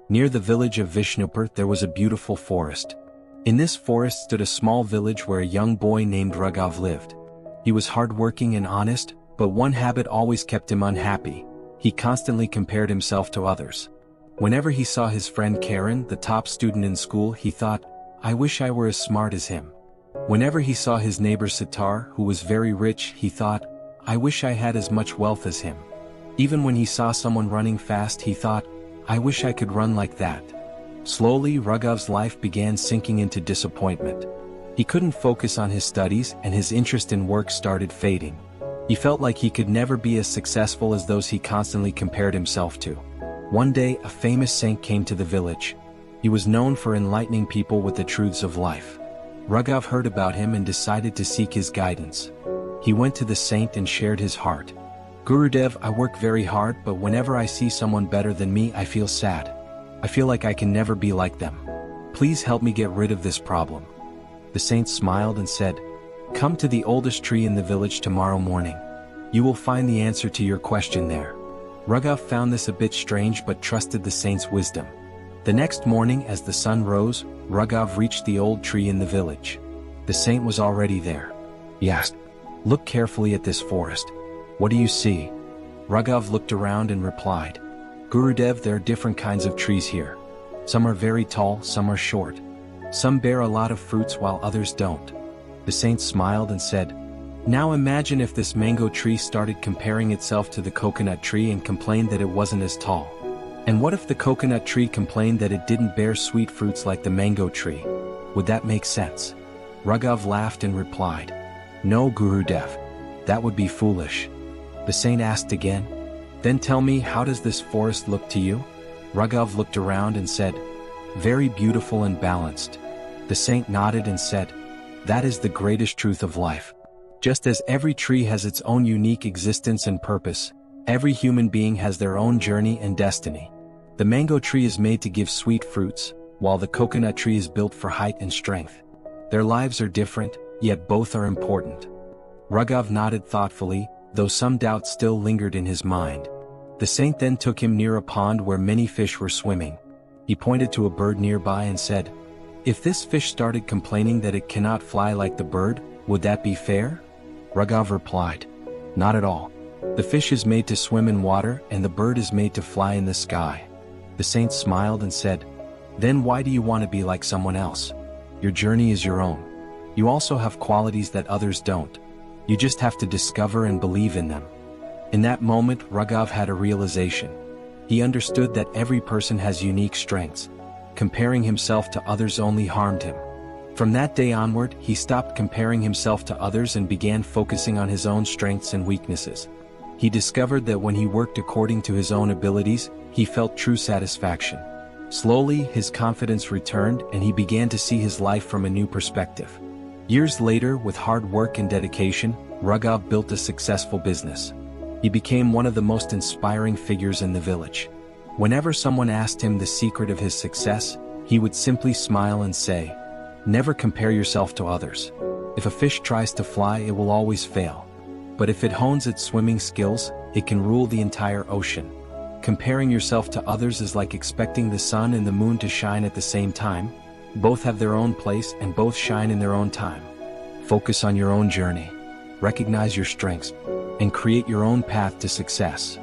Near the village of Vishnupur there was a beautiful forest. In this forest stood a small village where a young boy named Raghav lived. He was hardworking and honest, but one habit always kept him unhappy. He constantly compared himself to others. Whenever he saw his friend Karen, the top student in school, he thought, "I wish I were as smart as him." Whenever he saw his neighbor Sitar, who was very rich, he thought, "I wish I had as much wealth as him." Even when he saw someone running fast, he thought, "I wish I could run like that." Slowly, Raghav's life began sinking into disappointment. He couldn't focus on his studies, and his interest in work started fading. He felt like he could never be as successful as those he constantly compared himself to. One day, a famous saint came to the village. He was known for enlightening people with the truths of life. Raghav heard about him and decided to seek his guidance. He went to the saint and shared his heart. "Gurudev, I work very hard, but whenever I see someone better than me, I feel sad. I feel like I can never be like them. Please help me get rid of this problem." The saint smiled and said, "Come to the oldest tree in the village tomorrow morning. You will find the answer to your question there." Raghav found this a bit strange but trusted the saint's wisdom. The next morning, as the sun rose, Raghav reached the old tree in the village. The saint was already there. He asked, "Look carefully at this forest. What do you see?" Raghav looked around and replied, "Gurudev, there are different kinds of trees here. Some are very tall, some are short. Some bear a lot of fruits while others don't." The saint smiled and said, "Now imagine if this mango tree started comparing itself to the coconut tree and complained that it wasn't as tall. And what if the coconut tree complained that it didn't bear sweet fruits like the mango tree? Would that make sense?" Raghav laughed and replied, "No, Gurudev. That would be foolish." The saint asked again, "Then tell me, how does this forest look to you?" Raghav looked around and said, "Very beautiful and balanced." The saint nodded and said, "That is the greatest truth of life. Just as every tree has its own unique existence and purpose, every human being has their own journey and destiny. The mango tree is made to give sweet fruits, while the coconut tree is built for height and strength. Their lives are different, yet both are important." Raghav nodded thoughtfully, though some doubt still lingered in his mind. The saint then took him near a pond where many fish were swimming. He pointed to a bird nearby and said, "If this fish started complaining that it cannot fly like the bird, would that be fair?" Raghav replied, "Not at all. The fish is made to swim in water and the bird is made to fly in the sky." The saint smiled and said, "Then why do you want to be like someone else? Your journey is your own. You also have qualities that others don't. You just have to discover and believe in them." In that moment, Raghav had a realization. He understood that every person has unique strengths. Comparing himself to others only harmed him. From that day onward, he stopped comparing himself to others and began focusing on his own strengths and weaknesses. He discovered that when he worked according to his own abilities, he felt true satisfaction. Slowly, his confidence returned and he began to see his life from a new perspective. Years later, with hard work and dedication, Raghav built a successful business. He became one of the most inspiring figures in the village. Whenever someone asked him the secret of his success, he would simply smile and say, "Never compare yourself to others. If a fish tries to fly, it will always fail. But if it hones its swimming skills, it can rule the entire ocean." Comparing yourself to others is like expecting the sun and the moon to shine at the same time. Both have their own place and both shine in their own time. Focus on your own journey, recognize your strengths, and create your own path to success.